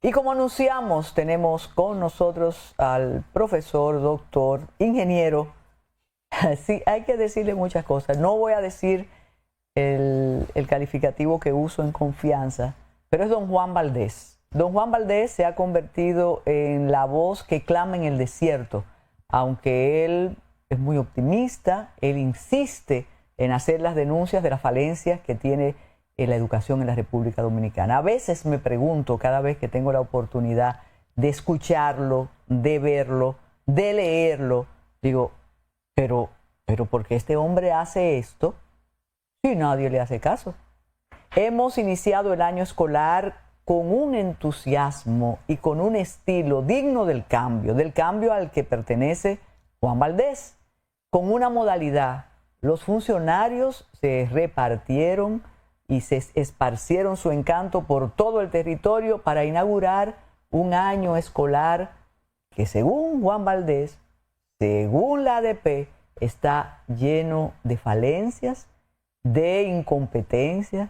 Y como anunciamos, tenemos con nosotros al profesor, doctor, ingeniero. Sí, hay que decirle muchas cosas. No voy a decir el calificativo que uso en confianza, pero es don Juan Valdés. Don Juan Valdés se ha convertido en la voz que clama en el desierto, aunque él es muy optimista, él insiste en hacer las denuncias de las falencias que tiene la educación en la República Dominicana. A veces me pregunto, cada vez que tengo la oportunidad de escucharlo, de verlo, de leerlo, digo, pero ¿por qué este hombre hace esto si nadie le hace caso? Hemos iniciado el año escolar con un entusiasmo y con un estilo digno del cambio al que pertenece Juan Valdés, con una modalidad. Los funcionarios se repartieron y se esparcieron su encanto por todo el territorio para inaugurar un año escolar que, según Juan Valdés, según la ADP, está lleno de falencias, de incompetencias,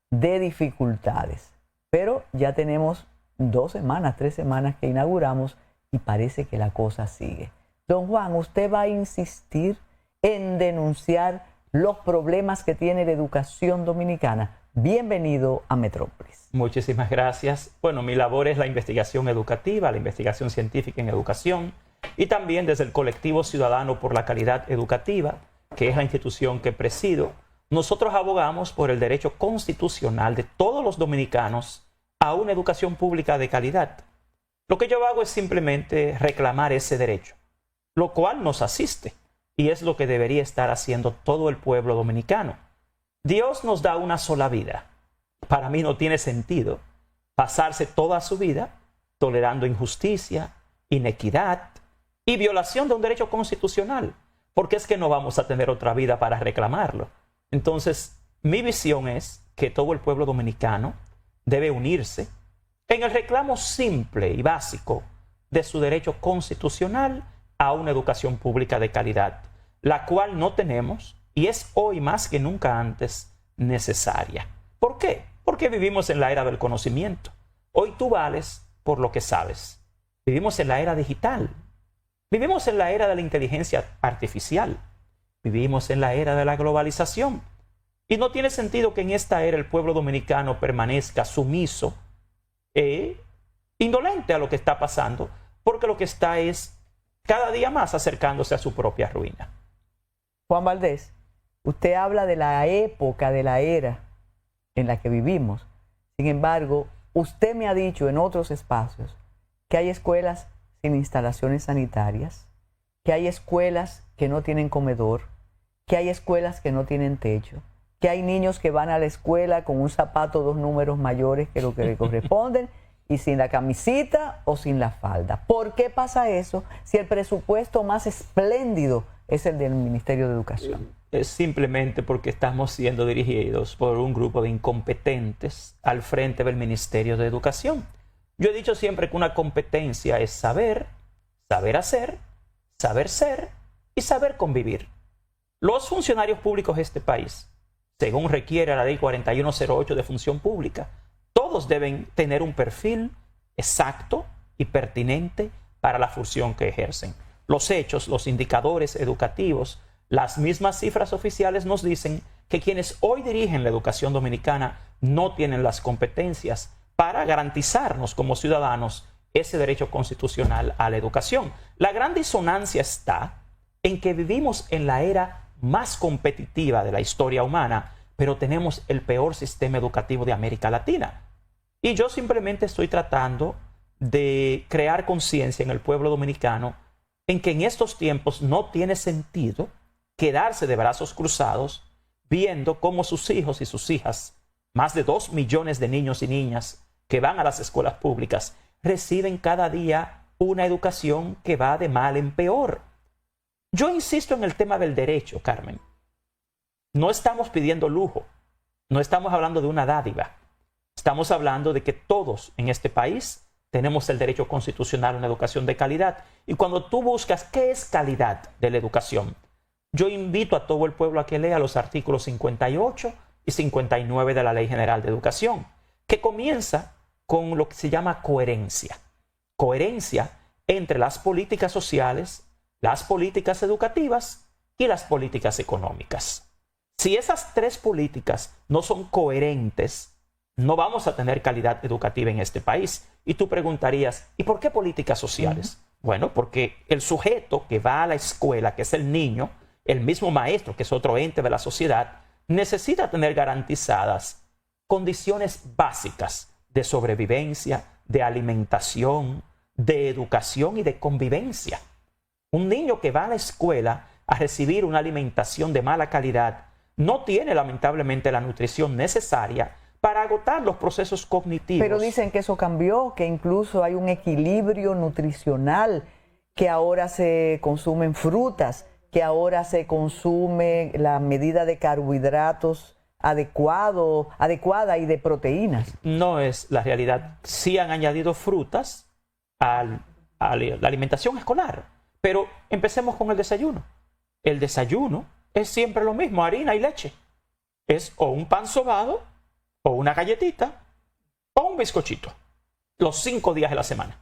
de dificultades. Pero ya tenemos 2 semanas, 3 semanas que inauguramos y parece que la cosa sigue. Don Juan, ¿usted va a insistir en denunciar los problemas que tiene la educación dominicana? Bienvenido a Metrópolis. Muchísimas gracias. Bueno, mi labor es la investigación educativa, la investigación científica en educación y también desde el Colectivo Ciudadano por la Calidad Educativa, que es la institución que presido. Nosotros abogamos por el derecho constitucional de todos los dominicanos a una educación pública de calidad. Lo que yo hago es simplemente reclamar ese derecho, lo cual nos asiste y es lo que debería estar haciendo todo el pueblo dominicano. Dios nos da una sola vida. Para mí no tiene sentido pasarse toda su vida tolerando injusticia, inequidad y violación de un derecho constitucional, porque es que no vamos a tener otra vida para reclamarlo. Entonces, mi visión es que todo el pueblo dominicano debe unirse en el reclamo simple y básico de su derecho constitucional a una educación pública de calidad, la cual no tenemos y es hoy más que nunca antes necesaria. ¿Por qué? Porque vivimos en la era del conocimiento. Hoy tú vales por lo que sabes. Vivimos en la era digital. Vivimos en la era de la inteligencia artificial. Vivimos en la era de la globalización. Y no tiene sentido que en esta era el pueblo dominicano permanezca sumiso e indolente a lo que está pasando, porque lo que está es cada día más acercándose a su propia ruina. Juan Valdés, usted habla de la época, de la era en la que vivimos. Sin embargo, usted me ha dicho en otros espacios que hay escuelas sin instalaciones sanitarias, que hay escuelas que no tienen comedor, que hay escuelas que no tienen techo, que hay niños que van a la escuela con un zapato 2 números mayores que lo que le corresponden y sin la camisita o sin la falda. ¿Por qué pasa eso si el presupuesto más espléndido es el del Ministerio de Educación? Es simplemente porque estamos siendo dirigidos por un grupo de incompetentes al frente del Ministerio de Educación. Yo he dicho siempre que una competencia es saber, saber hacer, saber ser y saber convivir. Los funcionarios públicos de este país, según requiere la Ley 4108 de Función Pública, todos deben tener un perfil exacto y pertinente para la función que ejercen. Los hechos, los indicadores educativos, las mismas cifras oficiales nos dicen que quienes hoy dirigen la educación dominicana no tienen las competencias para garantizarnos como ciudadanos ese derecho constitucional a la educación. La gran disonancia está en que vivimos en la era más competitiva de la historia humana, pero tenemos el peor sistema educativo de América Latina. Y yo simplemente estoy tratando de crear conciencia en el pueblo dominicano en que en estos tiempos no tiene sentido quedarse de brazos cruzados viendo cómo sus hijos y sus hijas, más de 2 millones de niños y niñas que van a las escuelas públicas, reciben cada día una educación que va de mal en peor. Yo insisto en el tema del derecho, Carmen. No estamos pidiendo lujo, no estamos hablando de una dádiva. Estamos hablando de que todos en este país tenemos el derecho constitucional a una educación de calidad. Y cuando tú buscas qué es calidad de la educación, yo invito a todo el pueblo a que lea los artículos 58 y 59 de la Ley General de Educación, que comienza con lo que se llama coherencia. Coherencia entre las políticas sociales, las políticas educativas y las políticas económicas. Si esas tres políticas no son coherentes, no vamos a tener calidad educativa en este país. Y tú preguntarías, ¿y por qué políticas sociales? Bueno, porque el sujeto que va a la escuela, que es el niño, el mismo maestro, que es otro ente de la sociedad, necesita tener garantizadas condiciones básicas de sobrevivencia, de alimentación, de educación y de convivencia. Un niño que va a la escuela a recibir una alimentación de mala calidad no tiene lamentablemente la nutrición necesaria para agotar los procesos cognitivos. Pero dicen que eso cambió, que incluso hay un equilibrio nutricional, que ahora se consumen frutas, que ahora se consume la medida de carbohidratos adecuada y de proteínas. No es la realidad. Sí han añadido frutas a la alimentación escolar, pero empecemos con el desayuno. El desayuno es siempre lo mismo, harina y leche. Es o un pan sobado, o una galletita, o un bizcochito. Los 5 días de la semana.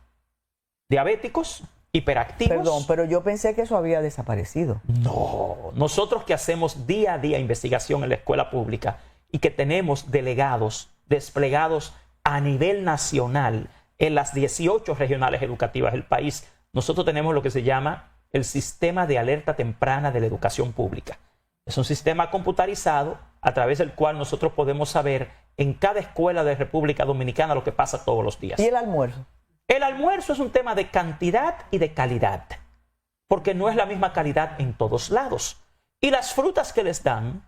Diabéticos, hiperactivos. Perdón, pero yo pensé que eso había desaparecido. No, nosotros que hacemos día a día investigación en la escuela pública y que tenemos delegados desplegados a nivel nacional en las 18 regionales educativas del país, nosotros tenemos lo que se llama el sistema de alerta temprana de la educación pública. Es un sistema computarizado a través del cual nosotros podemos saber en cada escuela de República Dominicana lo que pasa todos los días. ¿Y el almuerzo? El almuerzo es un tema de cantidad y de calidad, porque no es la misma calidad en todos lados. Y las frutas que les dan,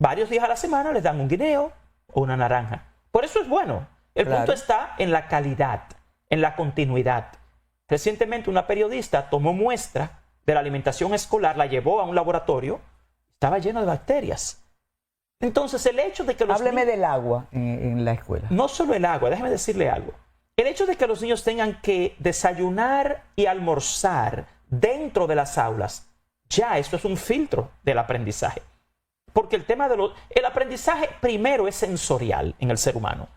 varios días a la semana les dan un guineo o una naranja. Por eso es bueno. El punto está en la calidad, en la continuidad. Recientemente una periodista tomó muestra de la alimentación escolar, la llevó a un laboratorio, estaba lleno de bacterias. Entonces el hecho de que los Hábleme del agua en la escuela. No solo el agua, déjeme decirle algo. El hecho de que los niños tengan que desayunar y almorzar dentro de las aulas, ya esto es un filtro del aprendizaje. Porque el tema el aprendizaje primero es sensorial en el ser humano.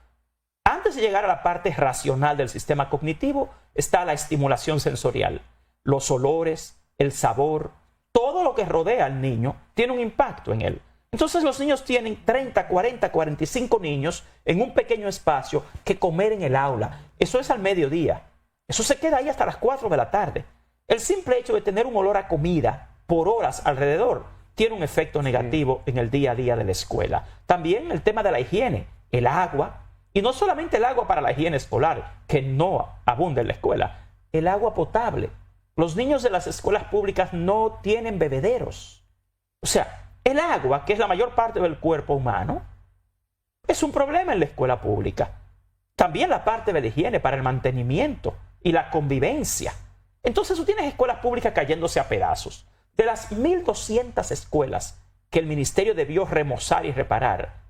Antes de llegar a la parte racional del sistema cognitivo, está la estimulación sensorial. Los olores, el sabor, todo lo que rodea al niño tiene un impacto en él. Entonces los niños tienen 30, 40, 45 niños en un pequeño espacio que comer en el aula. Eso es al mediodía. Eso se queda ahí hasta las 4 de la tarde. El simple hecho de tener un olor a comida por horas alrededor tiene un efecto negativo en el día a día de la escuela. También el tema de la higiene, el agua, y no solamente el agua para la higiene escolar, que no abunda en la escuela, el agua potable. Los niños de las escuelas públicas no tienen bebederos. O sea, el agua, que es la mayor parte del cuerpo humano, es un problema en la escuela pública. También la parte de la higiene para el mantenimiento y la convivencia. Entonces tú tienes escuelas públicas cayéndose a pedazos. De las 1.200 escuelas que el ministerio debió remozar y reparar,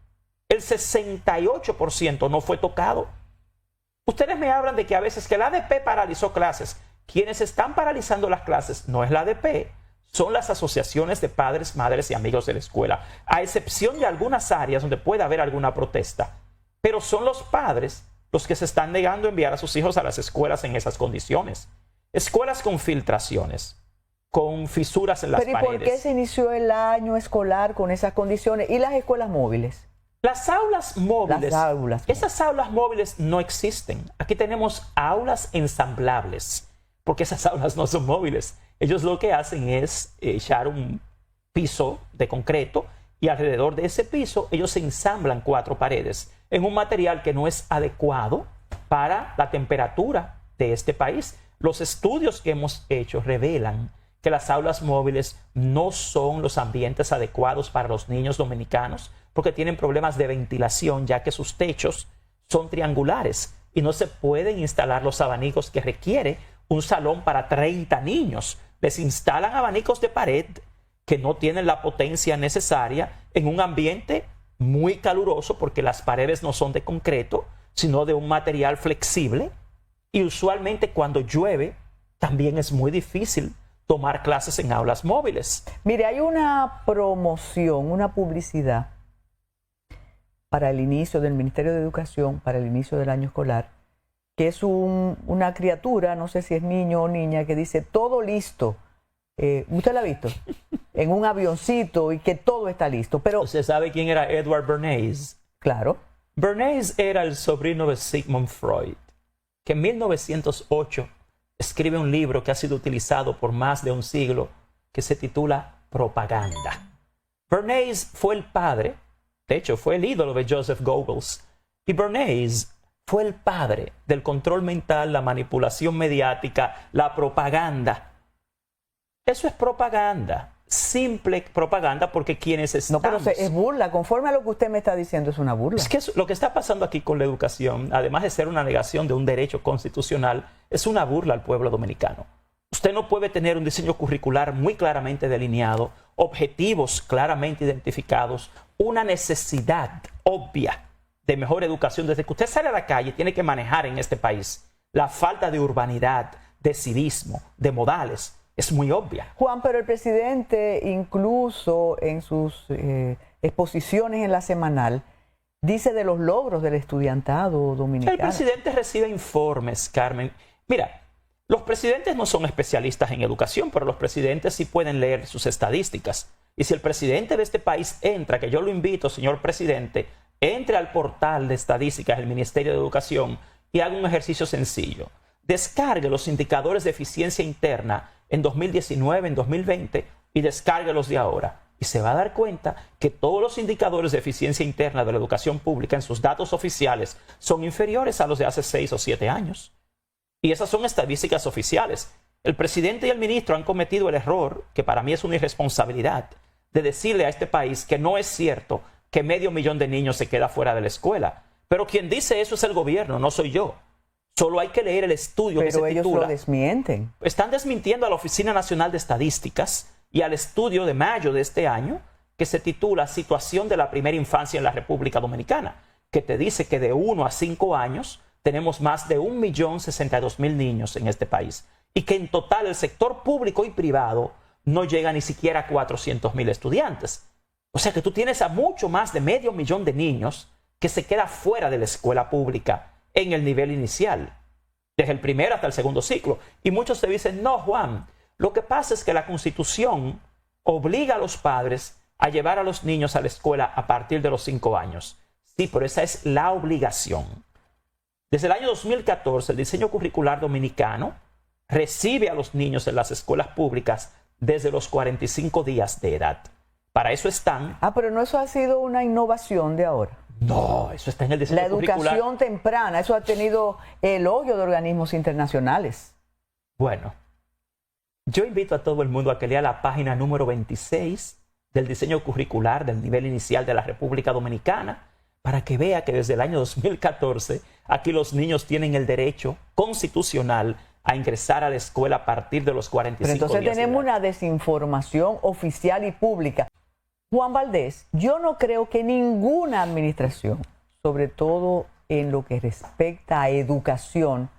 el 68% no fue tocado. Ustedes me hablan de que a veces que la ADP paralizó clases. Quienes están paralizando las clases no es la ADP, son las asociaciones de padres, madres y amigos de la escuela, a excepción de algunas áreas donde puede haber alguna protesta. Pero son los padres los que se están negando a enviar a sus hijos a las escuelas en esas condiciones. Escuelas con filtraciones, con fisuras en las paredes. ¿Pero y por qué se inició el año escolar con esas condiciones? ¿Y las escuelas móviles? Las aulas móviles, esas aulas móviles no existen. Aquí tenemos aulas ensamblables, porque esas aulas no son móviles. Ellos lo que hacen es echar un piso de concreto y alrededor de ese piso ellos ensamblan 4 paredes en un material que no es adecuado para la temperatura de este país. Los estudios que hemos hecho revelan que las aulas móviles no son los ambientes adecuados para los niños dominicanos porque tienen problemas de ventilación ya que sus techos son triangulares y no se pueden instalar los abanicos que requiere un salón para 30 niños. Les instalan abanicos de pared que no tienen la potencia necesaria en un ambiente muy caluroso porque las paredes no son de concreto, sino de un material flexible. Y usualmente cuando llueve también es muy difícil tomar clases en aulas móviles. Mire, hay una promoción, una publicidad para el inicio del Ministerio de Educación, para el inicio del año escolar, que es una criatura, no sé si es niño o niña, que dice todo listo. ¿Usted la ha visto? En un avioncito y que todo está listo. Pero, ¿Usted sabe quién era Edward Bernays? claro. Bernays era el sobrino de Sigmund Freud, que en 1908 escribe un libro que ha sido utilizado por más de un siglo, que se titula Propaganda. Bernays fue el padre, de hecho fue el ídolo de Joseph Goebbels, y Bernays fue el padre del control mental, la manipulación mediática, la propaganda. Eso es propaganda, simple propaganda, porque quienes No, estamos... pero es burla. Conforme a lo que usted me está diciendo, es una burla. Es que lo que está pasando aquí con la educación, además de ser una negación de un derecho constitucional, es una burla al pueblo dominicano. Usted no puede tener un diseño curricular muy claramente delineado, objetivos claramente identificados, una necesidad obvia de mejor educación. Desde que usted sale a la calle, tiene que manejar en este país la falta de urbanidad, de civismo, de modales. Es muy obvia. Juan, pero el presidente, incluso en sus exposiciones en la semanal, dice de los logros del estudiantado dominicano. El presidente recibe informes, Carmen. Mira, los presidentes no son especialistas en educación, pero los presidentes sí pueden leer sus estadísticas. Y si el presidente de este país entra, que yo lo invito, señor presidente, entre al portal de estadísticas del Ministerio de Educación y haga un ejercicio sencillo. Descargue los indicadores de eficiencia interna en 2019, en 2020 y descargue los de ahora. Y se va a dar cuenta que todos los indicadores de eficiencia interna de la educación pública en sus datos oficiales son inferiores a los de hace 6 o 7 años. Y esas son estadísticas oficiales. El presidente y el ministro han cometido el error, que para mí es una irresponsabilidad, de decirle a este país que no es cierto que 500,000 de niños se queda fuera de la escuela. Pero quien dice eso es el gobierno, no soy yo. Solo hay que leer el estudio que se titula... Pero ellos lo desmienten. Están desmintiendo a la Oficina Nacional de Estadísticas y al estudio de mayo de este año que se titula Situación de la primera infancia en la República Dominicana, que te dice que de 1 a 5 años tenemos más de 1.062.000 niños en este país y que en total el sector público y privado no llega ni siquiera a 400.000 estudiantes. O sea que tú tienes a mucho más de 500,000 de niños que se queda fuera de la escuela pública en el nivel inicial, desde el primer hasta el segundo ciclo. Y muchos te dicen, no, Juan, lo que pasa es que la Constitución obliga a los padres a llevar a los niños a la escuela a partir de los 5 años. Sí, pero esa es la obligación. Desde el año 2014, el diseño curricular dominicano recibe a los niños en las escuelas públicas desde los 45 días de edad. Para eso están... Ah, pero no, eso ha sido una innovación de ahora. No, eso está en el diseño curricular. La educación temprana, eso ha tenido elogio de organismos internacionales. Bueno, yo invito a todo el mundo a que lea la página número 26 del diseño curricular del nivel inicial de la República Dominicana, para que vea que desde el año 2014 aquí los niños tienen el derecho constitucional a ingresar a la escuela a partir de los 45 días. Pero entonces tenemos una desinformación oficial y pública. Juan Valdés, yo no creo que ninguna administración, sobre todo en lo que respecta a educación,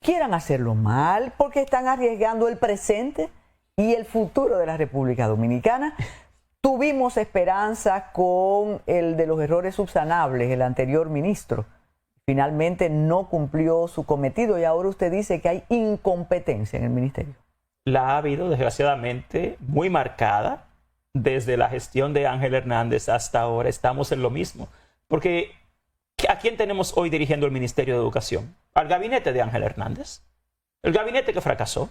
quieran hacerlo mal porque están arriesgando el presente y el futuro de la República Dominicana. Tuvimos esperanza con el de los errores subsanables, el anterior ministro. Finalmente no cumplió su cometido y ahora usted dice que hay incompetencia en el ministerio. La ha habido, desgraciadamente, muy marcada. Desde la gestión de Ángel Hernández hasta ahora estamos en lo mismo. Porque ¿a quién tenemos hoy dirigiendo el Ministerio de Educación? Al gabinete de Ángel Hernández. El gabinete que fracasó.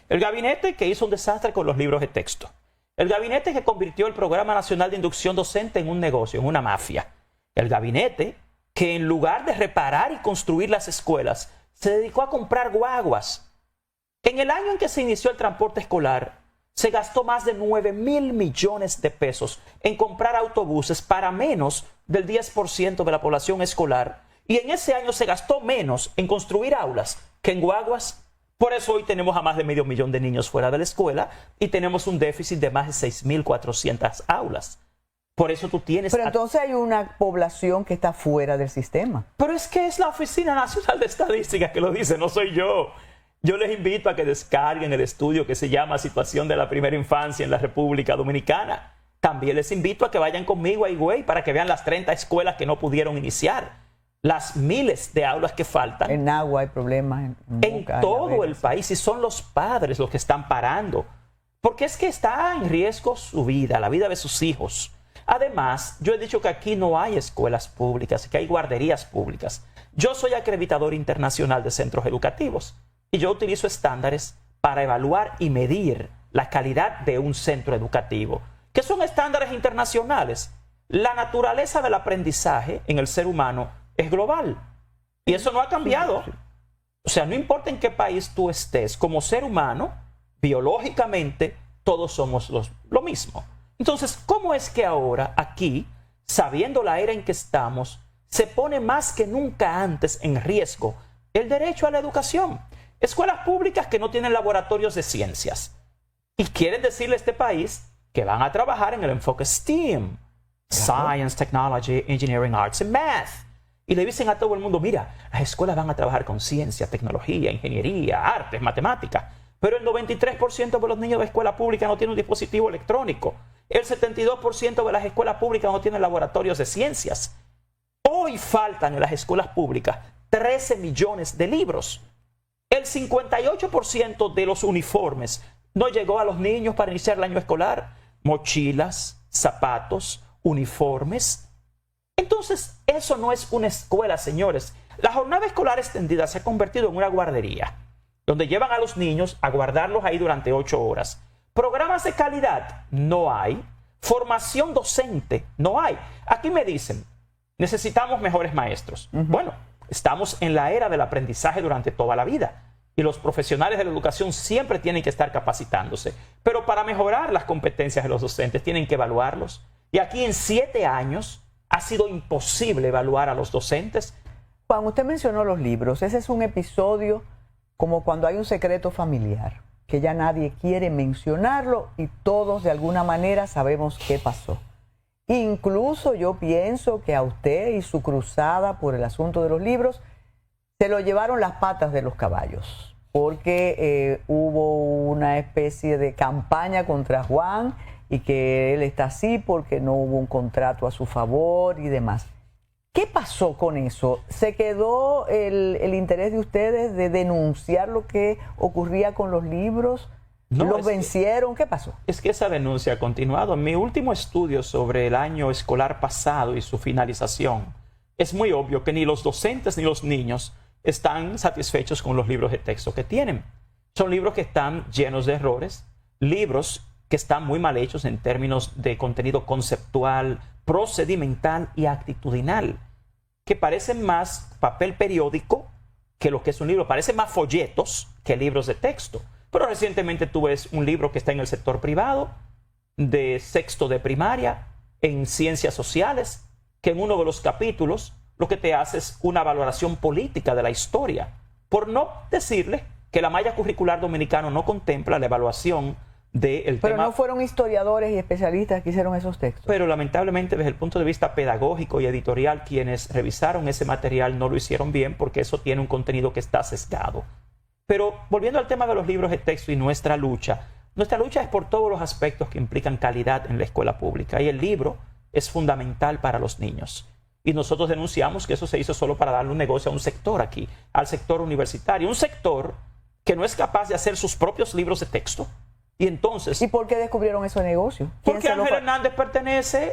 El gabinete que hizo un desastre con los libros de texto. El gabinete que convirtió el Programa Nacional de Inducción Docente en un negocio, en una mafia. El gabinete que en lugar de reparar y construir las escuelas, se dedicó a comprar guaguas. En el año en que se inició el transporte escolar, se gastó más de 9,000 millones de pesos en comprar autobuses para menos del 10% de la población escolar. Y en ese año se gastó menos en construir aulas que en guaguas. Por eso hoy tenemos a más de 500,000 de niños fuera de la escuela y tenemos un déficit de más de 6,400 aulas. Por eso tú tienes... Pero entonces hay una población que está fuera del sistema. Pero es que es la Oficina Nacional de Estadística que lo dice, no soy yo. Yo les invito a que descarguen el estudio que se llama Situación de la primera infancia en la República Dominicana. También les invito a que vayan conmigo a Higüey para que vean las 30 escuelas que no pudieron iniciar. las miles de aulas que faltan. En agua hay problemas. En todo el país, y son los padres los que están parando. Porque es que está en riesgo su vida, la vida de sus hijos. Además, yo he dicho que aquí no hay escuelas públicas, que hay guarderías públicas. Yo soy acreditador internacional de centros educativos y yo utilizo estándares para evaluar y medir la calidad de un centro educativo. ¿Qué son estándares internacionales? La naturaleza del aprendizaje en el ser humano es global y eso no ha cambiado. O sea, no importa en qué país tú estés, como ser humano, biológicamente, todos somos lo mismo. Entonces, ¿cómo es que ahora aquí, sabiendo la era en que estamos, se pone más que nunca antes en riesgo el derecho a la educación? Escuelas públicas que no tienen laboratorios de ciencias y quieren decirle a este país que van a trabajar en el enfoque STEAM, Science, Technology, Engineering, Arts and Math. Y le dicen a todo el mundo, mira, las escuelas van a trabajar con ciencia, tecnología, ingeniería, artes, matemáticas. Pero el 93% de los niños de escuela pública no tienen un dispositivo electrónico. El 72% de las escuelas públicas no tienen laboratorios de ciencias. Hoy faltan en las escuelas públicas 13 millones de libros. El 58% de los uniformes no llegó a los niños para iniciar el año escolar. Mochilas, zapatos, uniformes. Entonces, eso no es una escuela, señores. La jornada escolar extendida se ha convertido en una guardería, donde llevan a los niños a guardarlos ahí durante 8 horas. Programas de calidad no hay. Formación docente no hay. Aquí me dicen, necesitamos mejores maestros. Bueno, estamos en la era del aprendizaje durante toda la vida y los profesionales de la educación siempre tienen que estar capacitándose. Pero para mejorar las competencias de los docentes tienen que evaluarlos. Y aquí en 7 años ha sido imposible evaluar a los docentes. Juan, usted mencionó los libros. Ese es un episodio como cuando hay un secreto familiar, que ya nadie quiere mencionarlo y todos de alguna manera sabemos qué pasó. Incluso yo pienso que a usted y su cruzada por el asunto de los libros se lo llevaron las patas de los caballos, porque hubo una especie de campaña contra Juan y que él está así porque no hubo un contrato a su favor y demás. ¿Qué pasó con eso? ¿Se quedó el interés de ustedes de denunciar lo que ocurría con los libros? No, ¿los vencieron? ¿Qué pasó? Es que esa denuncia ha continuado. En mi último estudio sobre el año escolar pasado y su finalización, es muy obvio que ni los docentes ni los niños están satisfechos con los libros de texto que tienen. Son libros que están llenos de errores, libros que están muy mal hechos en términos de contenido conceptual, procedimental y actitudinal, que parecen más papel periódico que lo que es un libro, parecen más folletos que libros de texto. Pero recientemente tú ves un libro que está en el sector privado, de sexto de primaria, en ciencias sociales, que en uno de los capítulos lo que te hace es una valoración política de la historia, por no decirle que la malla curricular dominicana no contempla la evaluación del tema. Pero no fueron historiadores y especialistas que hicieron esos textos. Pero lamentablemente desde el punto de vista pedagógico y editorial, quienes revisaron ese material no lo hicieron bien porque eso tiene un contenido que está sesgado. Pero volviendo al tema de los libros de texto y nuestra lucha es por todos los aspectos que implican calidad en la escuela pública. Y el libro es fundamental para los niños. Y nosotros denunciamos que eso se hizo solo para darle un negocio a un sector aquí, al sector universitario. Un sector que no es capaz de hacer sus propios libros de texto. Y entonces... ¿Y por qué descubrieron ese negocio? Porque Ángel Hernández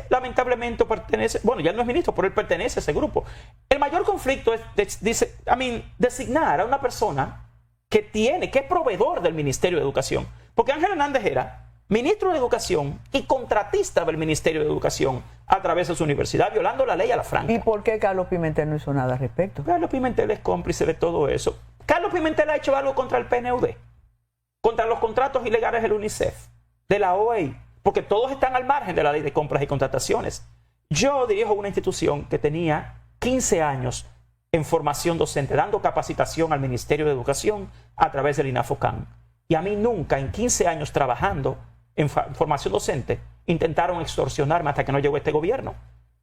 lamentablemente pertenece, bueno, ya no es ministro, pero él pertenece a ese grupo. El mayor conflicto es, designar a una persona que es proveedor del Ministerio de Educación. Porque Ángel Hernández era ministro de Educación y contratista del Ministerio de Educación a través de su universidad, violando la ley a la franca. ¿Y por qué Carlos Pimentel no hizo nada al respecto? Carlos Pimentel es cómplice de todo eso. Carlos Pimentel ha hecho algo contra el PNUD, contra los contratos ilegales del UNICEF, de la OEI, porque todos están al margen de la ley de compras y contrataciones. Yo dirijo una institución que tenía 15 años en formación docente, dando capacitación al Ministerio de Educación a través del INAFOCAN. Y a mí nunca, en 15 años trabajando en formación docente, intentaron extorsionarme hasta que no llegó este gobierno.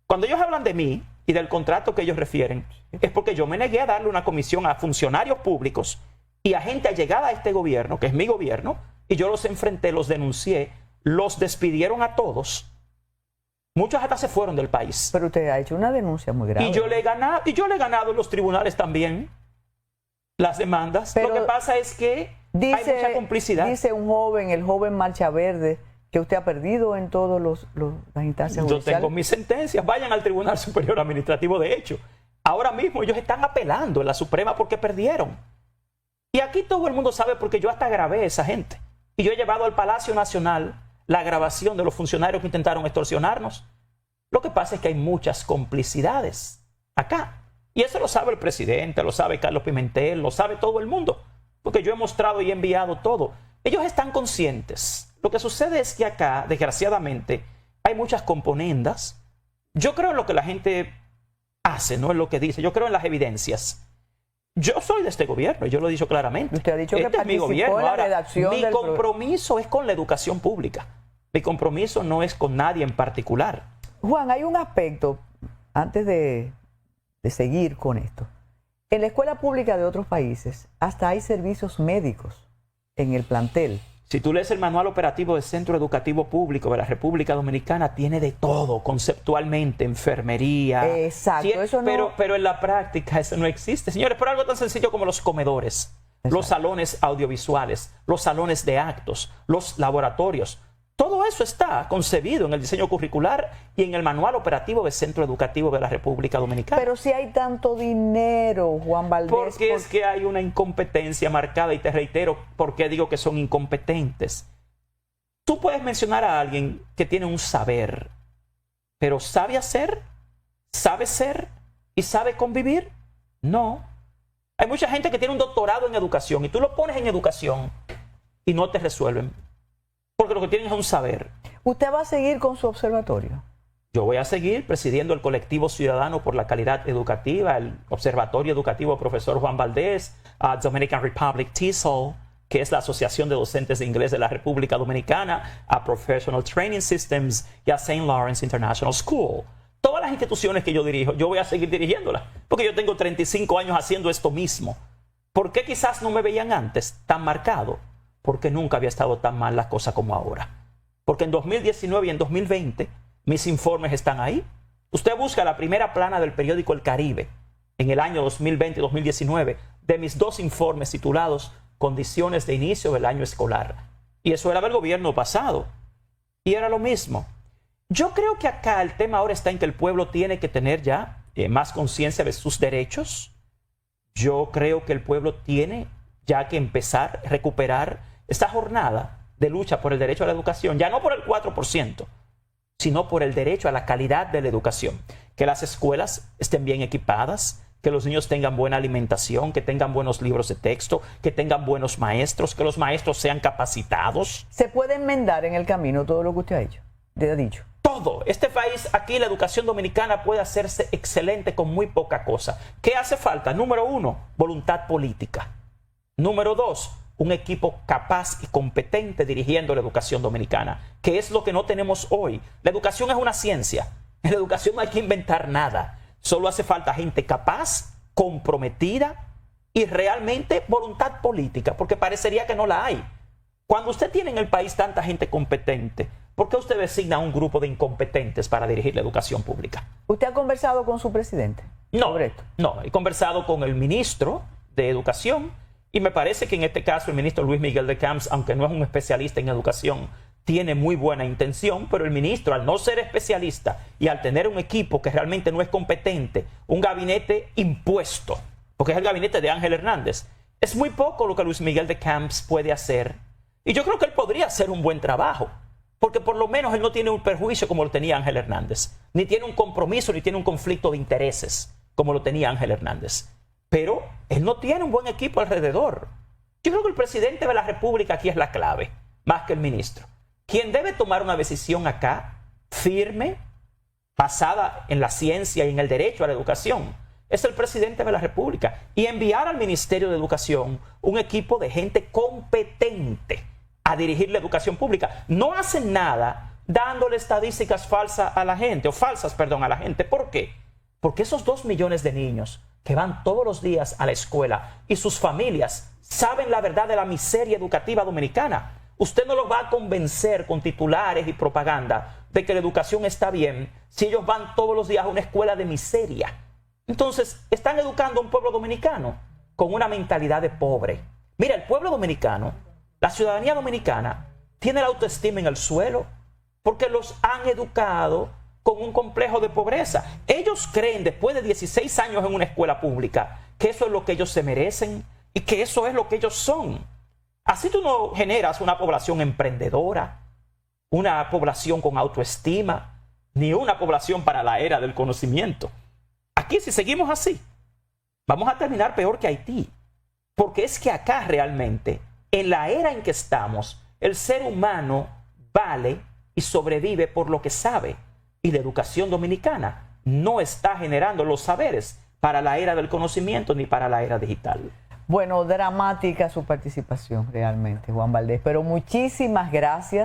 Cuando ellos hablan de mí y del contrato que ellos refieren, es porque yo me negué a darle una comisión a funcionarios públicos y a gente allegada a este gobierno, que es mi gobierno, y yo los enfrenté, los denuncié, los despidieron a todos Muchos hasta se fueron del país. Pero usted ha hecho una denuncia muy grave. Y yo le he ganado en los tribunales también las demandas. Pero lo que pasa es que hay mucha complicidad. Dice un joven, el joven Marcha Verde, que usted ha perdido en todas las instancias judiciales. Yo tengo mis sentencias. Vayan al Tribunal Superior Administrativo, de hecho. Ahora mismo ellos están apelando en la Suprema porque perdieron. Y aquí todo el mundo sabe porque yo hasta grabé a esa gente. Y yo he llevado al Palacio Nacional la grabación de los funcionarios que intentaron extorsionarnos. Lo que pasa es que hay muchas complicidades acá. Y eso lo sabe el presidente, lo sabe Carlos Pimentel, lo sabe todo el mundo. Porque yo he mostrado y he enviado todo. Ellos están conscientes. Lo que sucede es que acá, desgraciadamente, hay muchas componendas. Yo creo en lo que la gente hace, no en lo que dice. Yo creo en las evidencias. Yo soy de este gobierno, yo lo he dicho claramente. Usted ha dicho que este es mi gobierno. en la Ahora, redacción mi compromiso es con la educación pública. Mi compromiso no es con nadie en particular. Juan, hay un aspecto, antes de seguir con esto. En la escuela pública de otros países, hasta hay servicios médicos en el plantel. Si tú lees el manual operativo del Centro Educativo Público de la República Dominicana, tiene de todo, conceptualmente, enfermería. Exacto, eso no... pero en la práctica eso no existe. Señores, por algo tan sencillo como los comedores, exacto, los salones audiovisuales, los salones de actos, los laboratorios. Todo eso está concebido en el diseño curricular y en el manual operativo del Centro Educativo de la República Dominicana. Pero si hay tanto dinero, Juan Valdés... Porque es que hay una incompetencia marcada, y te reitero por qué digo que son incompetentes. Tú puedes mencionar a alguien que tiene un saber, pero ¿sabe hacer? ¿Sabe ser? ¿Y sabe convivir? No. Hay mucha gente que tiene un doctorado en educación y tú lo pones en educación y no te resuelven. Porque lo que tienen es un saber. ¿Usted va a seguir con su observatorio? Yo voy a seguir presidiendo el colectivo ciudadano por la calidad educativa, el Observatorio Educativo Profesor Juan Valdés, a Dominican Republic TESOL, que es la Asociación de Docentes de Inglés de la República Dominicana, a Professional Training Systems y a St. Lawrence International School. Todas las instituciones que yo dirijo, yo voy a seguir dirigiéndolas, porque yo tengo 35 años haciendo esto mismo. ¿Por qué quizás no me veían antes tan marcado? Porque nunca había estado tan mal las cosas como ahora. Porque en 2019 y en 2020 mis informes están ahí. Usted busca la primera plana del periódico El Caribe en el año 2020 y 2019 de mis 2 informes titulados Condiciones de inicio del año escolar. Y eso era del gobierno pasado. Y era lo mismo. Yo creo que acá el tema ahora está en que el pueblo tiene que tener ya más conciencia de sus derechos. Yo creo que el pueblo tiene ya que empezar a recuperar esta jornada de lucha por el derecho a la educación, ya no por el 4%, sino por el derecho a la calidad de la educación. Que las escuelas estén bien equipadas, que los niños tengan buena alimentación, que tengan buenos libros de texto, que tengan buenos maestros, que los maestros sean capacitados. ¿Se puede enmendar en el camino todo lo que usted ha dicho? Todo. Este país, aquí la educación dominicana puede hacerse excelente con muy poca cosa. ¿Qué hace falta? Número 1, voluntad política. Número 2, un equipo capaz y competente dirigiendo la educación dominicana, que es lo que no tenemos hoy. La educación es una ciencia. En la educación no hay que inventar nada. Solo hace falta gente capaz, comprometida y realmente voluntad política, porque parecería que no la hay. Cuando usted tiene en el país tanta gente competente, ¿por qué usted designa a un grupo de incompetentes para dirigir la educación pública? ¿Usted ha conversado con su presidente sobre esto? No, he conversado con el ministro de Educación. Y me parece que en este caso el ministro Luis Miguel de Camps, aunque no es un especialista en educación, tiene muy buena intención, pero el ministro, al no ser especialista y al tener un equipo que realmente no es competente, un gabinete impuesto, porque es el gabinete de Ángel Hernández, es muy poco lo que Luis Miguel de Camps puede hacer. Y yo creo que él podría hacer un buen trabajo, porque por lo menos él no tiene un perjuicio como lo tenía Ángel Hernández, ni tiene un compromiso, ni tiene un conflicto de intereses como lo tenía Ángel Hernández. Pero él no tiene un buen equipo alrededor. Yo creo que el presidente de la República aquí es la clave, más que el ministro. Quien debe tomar una decisión acá, firme, basada en la ciencia y en el derecho a la educación, es el presidente de la República. Y enviar al Ministerio de Educación un equipo de gente competente a dirigir la educación pública. No hacen nada dándole estadísticas falsas a la gente, a la gente. ¿Por qué? Porque esos 2 millones de niños que van todos los días a la escuela y sus familias saben la verdad de la miseria educativa dominicana. Usted no los va a convencer con titulares y propaganda de que la educación está bien si ellos van todos los días a una escuela de miseria? Entonces, están educando a un pueblo dominicano con una mentalidad de pobre. Mira, el pueblo dominicano, la ciudadanía dominicana, tiene la autoestima en el suelo porque los han educado con un complejo de pobreza. Ellos creen, después de 16 años en una escuela pública, que eso es lo que ellos se merecen y que eso es lo que ellos son. Así tú no generas una población emprendedora, una población con autoestima, ni una población para la era del conocimiento. Aquí, si seguimos así, vamos a terminar peor que Haití. Porque es que acá realmente, en la era en que estamos, el ser humano vale y sobrevive por lo que sabe. Y la educación dominicana no está generando los saberes para la era del conocimiento ni para la era digital. Bueno, dramática su participación realmente, Juan Valdés, pero muchísimas gracias.